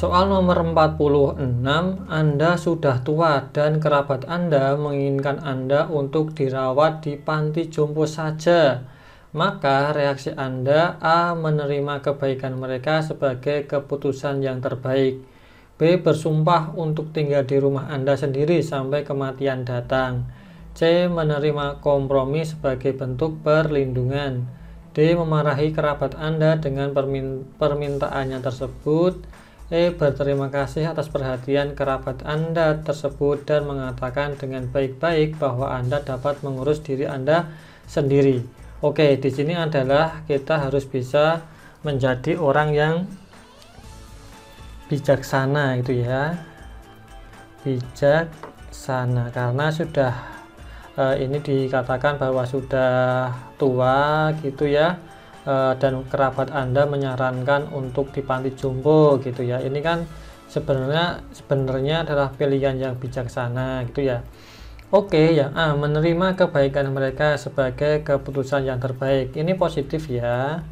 Soal nomor 46, Anda sudah tua dan kerabat Anda menginginkan Anda untuk dirawat di panti jompo saja. Maka reaksi Anda: A. Menerima kebaikan mereka sebagai keputusan yang terbaik. B. Bersumpah untuk tinggal di rumah Anda sendiri sampai kematian datang. C. Menerima kompromi sebagai bentuk perlindungan. D. Memarahi kerabat Anda dengan permintaannya tersebut. E. Berterima kasih atas perhatian kerabat Anda tersebut dan mengatakan dengan baik-baik bahwa Anda dapat mengurus diri Anda sendiri. Oke, di sini adalah kita harus bisa menjadi orang yang bijaksana itu ya. Bijaksana karena sudah ini dikatakan bahwa sudah tua gitu ya. Dan kerabat Anda menyarankan untuk di panti jompo gitu ya. Ini kan sebenarnya adalah pilihan yang bijaksana gitu ya. Oke, yang A. Menerima kebaikan mereka sebagai keputusan yang terbaik. Ini positif ya.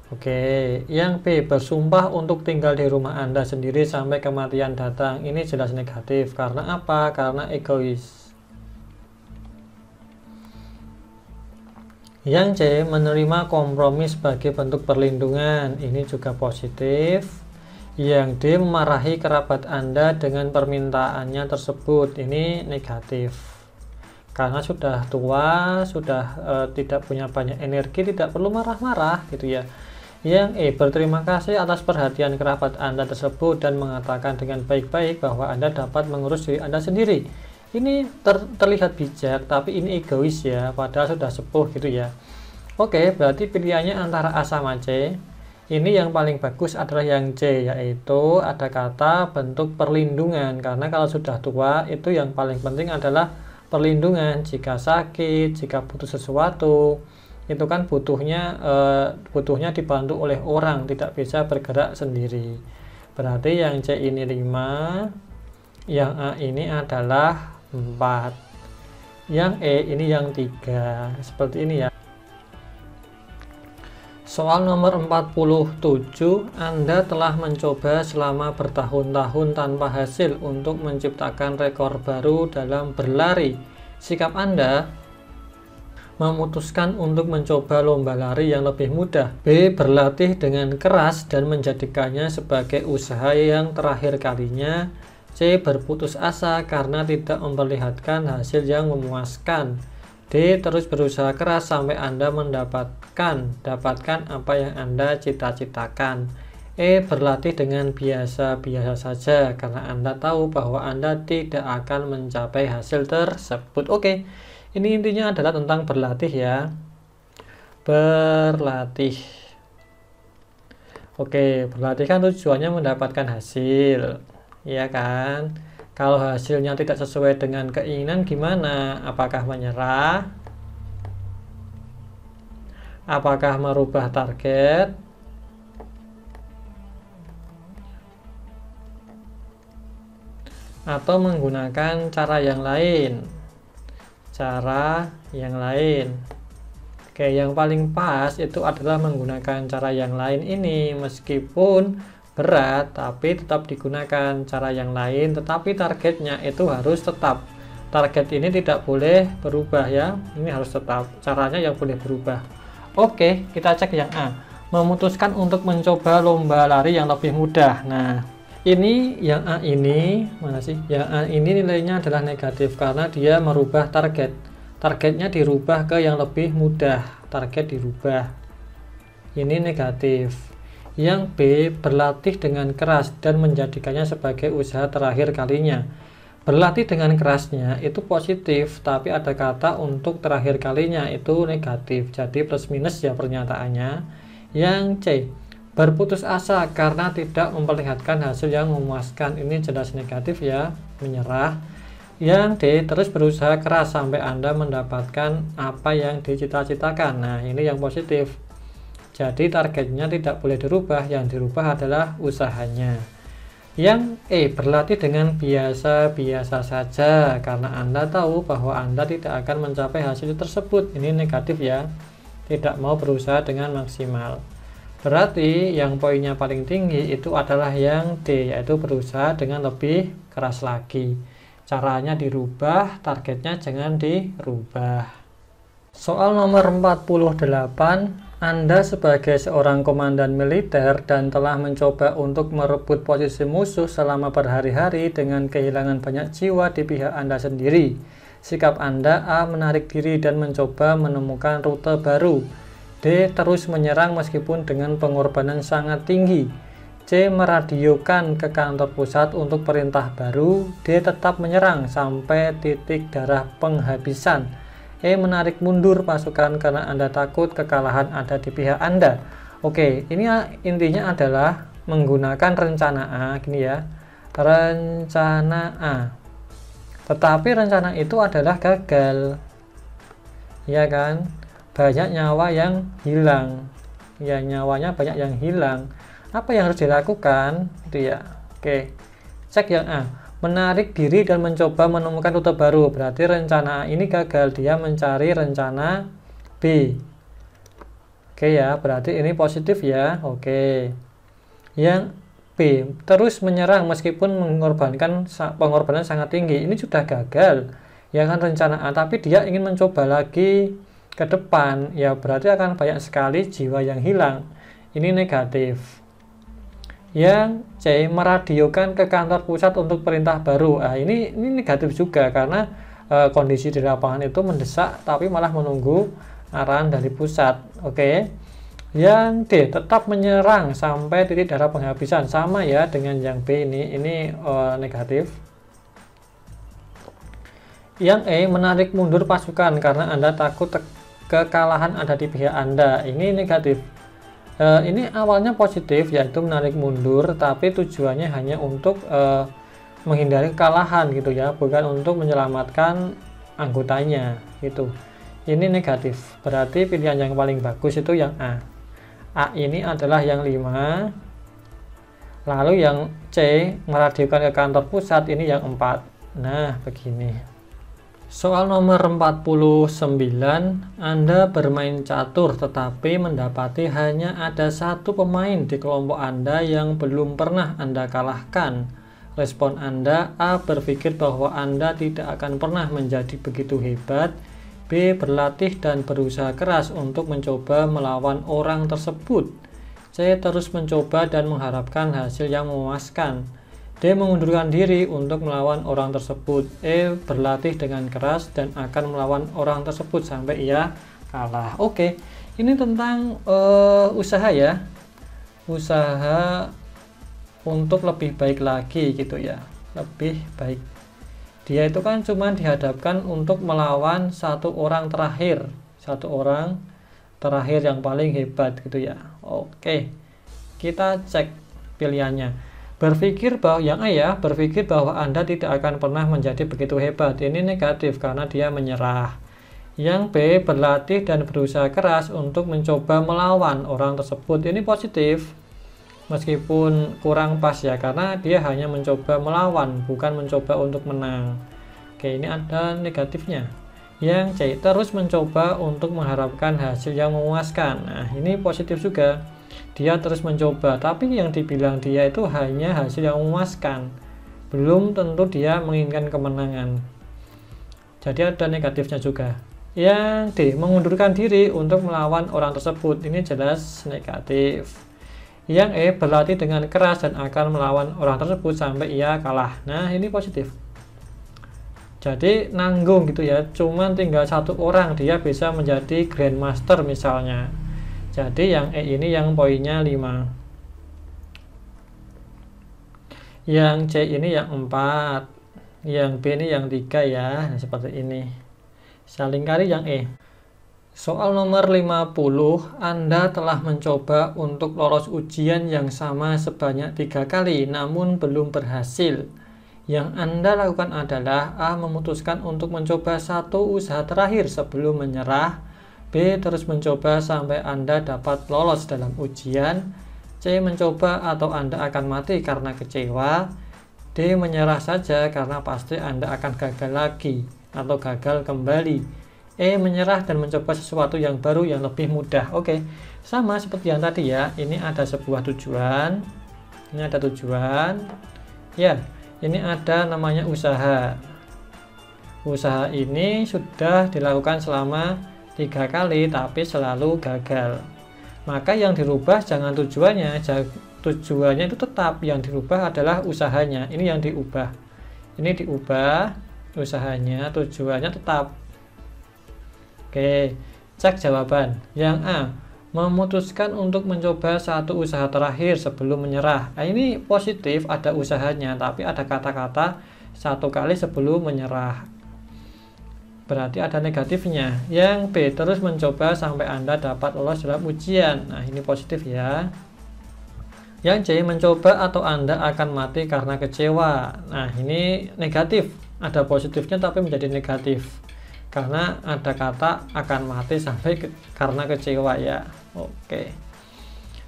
Oke, yang B. Bersumpah untuk tinggal di rumah Anda sendiri sampai kematian datang. Ini jelas negatif. Karena apa? Karena egois. Yang C. Menerima kompromi sebagai bentuk perlindungan. Ini juga positif. Yang D. Memarahi kerabat Anda dengan permintaannya tersebut. Ini negatif. Karena sudah tua, sudah tidak punya banyak energi, tidak perlu marah-marah gitu ya. Yang E. Berterima kasih atas perhatian kerabat Anda tersebut dan mengatakan dengan baik-baik bahwa Anda dapat mengurus diri Anda sendiri. Ini terlihat bijak, tapi ini egois ya, padahal sudah sepuh gitu ya. Oke, berarti pilihannya antara A sama C. Ini yang paling bagus adalah yang C, yaitu ada kata bentuk perlindungan. Karena kalau sudah tua, itu yang paling penting adalah perlindungan. Jika sakit, jika butuh sesuatu, itu kan butuhnya dibantu oleh orang, tidak bisa bergerak sendiri. Berarti yang C ini 5, yang A ini adalah 4, yang E ini yang 3, seperti ini ya. Soal nomor 47, Anda telah mencoba selama bertahun-tahun tanpa hasil untuk menciptakan rekor baru dalam berlari. Sikap Anda: memutuskan untuk mencoba lomba lari yang lebih mudah. B. Berlatih dengan keras dan menjadikannya sebagai usaha yang terakhir kalinya. C. Berputus asa karena tidak memperlihatkan hasil yang memuaskan. D. Terus berusaha keras sampai Anda dapatkan apa yang Anda cita-citakan. E. Berlatih dengan biasa-biasa saja karena Anda tahu bahwa Anda tidak akan mencapai hasil tersebut. Oke, ini intinya adalah tentang berlatih ya. Berlatih. Oke, berlatih kan tujuannya mendapatkan hasil. Ya kan, kalau hasilnya tidak sesuai dengan keinginan gimana? Apakah menyerah? Apakah merubah target? Atau menggunakan cara yang lain? Oke, yang paling pas itu adalah menggunakan cara yang lain ini. Meskipun berat, tapi tetap digunakan cara yang lain, tetapi targetnya itu harus tetap. Target ini tidak boleh berubah ya, ini harus tetap, caranya yang boleh berubah. Oke, kita cek yang A. Memutuskan untuk mencoba lomba lari yang lebih mudah. Nah, ini yang A ini, mana sih? Yang A ini nilainya adalah negatif karena dia merubah target. Targetnya dirubah ke yang lebih mudah, target dirubah. Ini negatif. Yang B. Berlatih dengan keras dan menjadikannya sebagai usaha terakhir kalinya. Berlatih dengan kerasnya itu positif, tapi ada kata untuk terakhir kalinya itu negatif. Jadi plus minus ya pernyataannya. Yang C. Berputus asa karena tidak memperlihatkan hasil yang memuaskan. Ini jelas negatif ya, menyerah. Yang D. Terus berusaha keras sampai Anda mendapatkan apa yang dicita-citakan. Nah, ini yang positif. Jadi targetnya tidak boleh dirubah, yang dirubah adalah usahanya. Yang E. Berlatih dengan biasa-biasa saja karena Anda tahu bahwa Anda tidak akan mencapai hasil tersebut. Ini negatif ya, tidak mau berusaha dengan maksimal. Berarti yang poinnya paling tinggi itu adalah yang D, yaitu berusaha dengan lebih keras lagi. Caranya dirubah, targetnya jangan dirubah. Soal nomor 48, Anda sebagai seorang komandan militer dan telah mencoba untuk merebut posisi musuh selama berhari-hari dengan kehilangan banyak jiwa di pihak Anda sendiri. Sikap Anda: A. Menarik diri dan mencoba menemukan rute baru. D. Terus menyerang meskipun dengan pengorbanan sangat tinggi. C. Meradiokan ke kantor pusat untuk perintah baru. D. Tetap menyerang sampai titik darah penghabisan. E. Menarik mundur pasukan karena Anda takut kekalahan ada di pihak Anda. Oke, ini intinya adalah menggunakan rencana A, gini ya. Rencana A. Tetapi rencana itu adalah gagal. Ya kan? Banyak nyawa yang hilang. Ya, nyawanya banyak yang hilang. Apa yang harus dilakukan? Itu ya. Oke. Cek yang A. Menarik diri dan mencoba menemukan rute baru. Berarti rencana A ini gagal, dia mencari rencana B. Oke ya, berarti ini positif ya. Oke. Yang B, terus menyerang meskipun pengorbanan sangat tinggi. Ini sudah gagal. Ya kan rencana A, tapi dia ingin mencoba lagi ke depan. Ya berarti akan banyak sekali jiwa yang hilang. Ini negatif. Yang C, meradiokan ke kantor pusat untuk perintah baru. Nah, ini negatif juga karena kondisi di lapangan itu mendesak tapi malah menunggu arahan dari pusat. Oke. Yang D, tetap menyerang sampai titik darah penghabisan. Sama ya dengan yang B ini negatif. Yang E, menarik mundur pasukan karena Anda takut kekalahan ada di pihak Anda. Ini negatif. Ini awalnya positif, yaitu menarik mundur, tapi tujuannya hanya untuk menghindari kekalahan gitu ya, bukan untuk menyelamatkan anggotanya gitu. Ini negatif, berarti pilihan yang paling bagus itu yang A. A ini adalah yang 5. Lalu yang C, meradiokan ke kantor pusat, ini yang 4. Nah begini. Soal nomor 49, Anda bermain catur tetapi mendapati hanya ada satu pemain di kelompok Anda yang belum pernah Anda kalahkan. Respon Anda: A. Berpikir bahwa Anda tidak akan pernah menjadi begitu hebat. B. Berlatih dan berusaha keras untuk mencoba melawan orang tersebut. C. Terus mencoba dan mengharapkan hasil yang memuaskan. D. Mengundurkan diri untuk melawan orang tersebut. E. Berlatih dengan keras dan akan melawan orang tersebut sampai ia kalah. Oke, ini tentang usaha ya. Usaha untuk lebih baik lagi gitu ya. Lebih baik. Dia itu kan cuma dihadapkan untuk melawan satu orang terakhir. Satu orang terakhir yang paling hebat gitu ya. Oke, kita cek pilihannya. Berpikir bahwa yang A ya, berpikir bahwa Anda tidak akan pernah menjadi begitu hebat. Ini negatif karena dia menyerah. Yang B, berlatih dan berusaha keras untuk mencoba melawan orang tersebut. Ini positif. Meskipun kurang pas ya, karena dia hanya mencoba melawan, bukan mencoba untuk menang. Oke, ini ada negatifnya. Yang C, terus mencoba untuk mengharapkan hasil yang memuaskan. Nah, ini positif juga. Dia terus mencoba, tapi yang dibilang dia itu hanya hasil yang memuaskan, belum tentu dia menginginkan kemenangan. Jadi ada negatifnya juga. Yang D, mengundurkan diri untuk melawan orang tersebut. Ini jelas negatif. Yang E, berlatih dengan keras dan akan melawan orang tersebut sampai ia kalah. Nah, ini positif. Jadi nanggung gitu ya, cuman tinggal satu orang dia bisa menjadi Grandmaster misalnya. Jadi yang E ini yang poinnya 5. Yang C ini yang 4. Yang B ini yang 3 ya. Nah, seperti ini. Saya lingkari yang E. Soal nomor 50, Anda telah mencoba untuk lolos ujian yang sama sebanyak 3 kali, namun belum berhasil. Yang Anda lakukan adalah A. Memutuskan untuk mencoba satu usaha terakhir sebelum menyerah. B. Terus mencoba sampai Anda dapat lolos dalam ujian. C. Mencoba atau Anda akan mati karena kecewa. D. Menyerah saja karena pasti Anda akan gagal lagi atau gagal kembali. E. Menyerah dan mencoba sesuatu yang baru yang lebih mudah. Oke, sama seperti yang tadi ya. Ini ada sebuah tujuan. Ini ada tujuan. Ya, ini ada namanya usaha. Usaha ini sudah dilakukan selama 3 kali tapi selalu gagal. Maka yang dirubah jangan tujuannya, tujuannya itu tetap, yang dirubah adalah usahanya. Ini yang diubah. Ini diubah usahanya, tujuannya tetap. Oke, cek jawaban. Yang A, memutuskan untuk mencoba satu usaha terakhir sebelum menyerah. Nah, ini positif, ada usahanya, tapi ada kata-kata 1 kali sebelum menyerah. Berarti ada negatifnya. Yang B, terus mencoba sampai Anda dapat lolos dalam ujian. Nah, ini positif ya. Yang C, mencoba atau Anda akan mati karena kecewa. Nah, ini negatif. Ada positifnya tapi menjadi negatif. Karena ada kata akan mati sampai karena kecewa ya. Oke.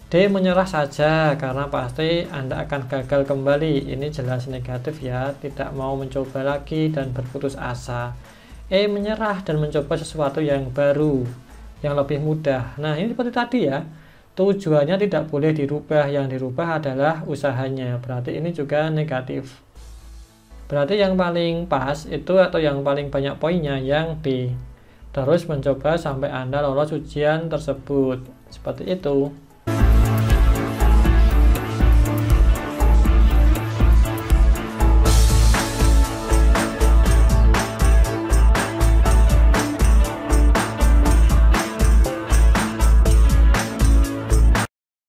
D, menyerah saja karena pasti Anda akan gagal kembali. Ini jelas negatif ya. Tidak mau mencoba lagi dan berputus asa. E, menyerah dan mencoba sesuatu yang baru, yang lebih mudah. Nah, ini seperti tadi ya, tujuannya tidak boleh dirubah, yang dirubah adalah usahanya. Berarti ini juga negatif. Berarti yang paling pas itu atau yang paling banyak poinnya yang D, terus mencoba sampai Anda lolos ujian tersebut. Seperti itu.